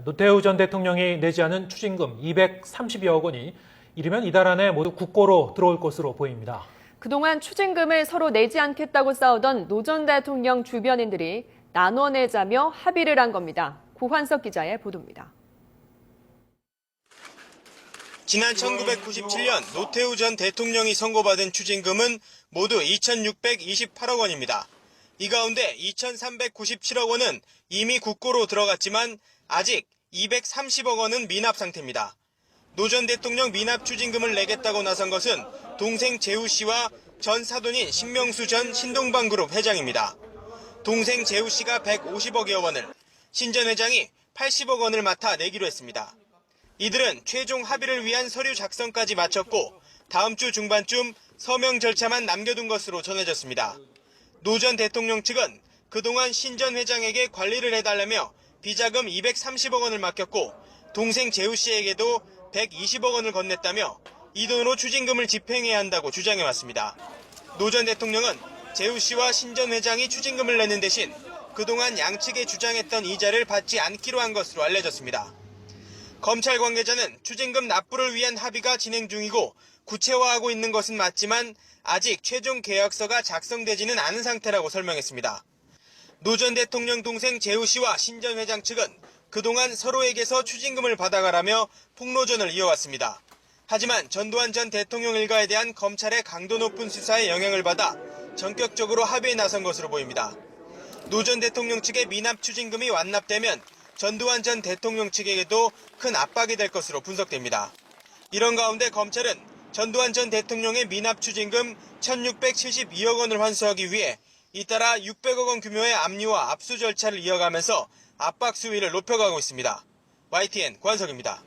노태우 전 대통령이 내지 않은 추징금 230여억 원이 이르면 이달 안에 모두 국고로 들어올 것으로 보입니다. 그동안 추징금을 서로 내지 않겠다고 싸우던 노 전 대통령 주변인들이 나눠내자며 합의를 한 겁니다. 고환석 기자의 보도입니다. 지난 1997년 노태우 전 대통령이 선고받은 추징금은 모두 2,628억 원입니다. 이 가운데 2,397억 원은 이미 국고로 들어갔지만 아직 230억 원은 미납 상태입니다. 노 전 대통령 미납 추징금을 내겠다고 나선 것은 동생 재우 씨와 전 사돈인 신명수 전 신동방그룹 회장입니다. 동생 재우 씨가 150억여 원을, 신 전 회장이 80억 원을 맡아 내기로 했습니다. 이들은 최종 합의를 위한 서류 작성까지 마쳤고 다음 주 중반쯤 서명 절차만 남겨둔 것으로 전해졌습니다. 노 전 대통령 측은 그동안 신 전 회장에게 관리를 해달라며 비자금 230억 원을 맡겼고 동생 재우 씨에게도 120억 원을 건넸다며 이 돈으로 추징금을 집행해야 한다고 주장해왔습니다. 노 전 대통령은 재우 씨와 신 전 회장이 추징금을 내는 대신 그동안 양측에 주장했던 이자를 받지 않기로 한 것으로 알려졌습니다. 검찰 관계자는 추징금 납부를 위한 합의가 진행 중이고 구체화하고 있는 것은 맞지만 아직 최종 계약서가 작성되지는 않은 상태라고 설명했습니다. 노 전 대통령 동생 재우 씨와 신 전 회장 측은 그동안 서로에게서 추징금을 받아가라며 폭로전을 이어왔습니다. 하지만 전두환 전 대통령 일가에 대한 검찰의 강도 높은 수사에 영향을 받아 전격적으로 합의에 나선 것으로 보입니다. 노 전 대통령 측의 미납 추징금이 완납되면 전두환 전 대통령 측에게도 큰 압박이 될 것으로 분석됩니다. 이런 가운데 검찰은 전두환 전 대통령의 미납 추징금 1,672억 원을 환수하기 위해 잇따라 600억 원 규모의 압류와 압수 절차를 이어가면서 압박 수위를 높여가고 있습니다. YTN 고환석입니다.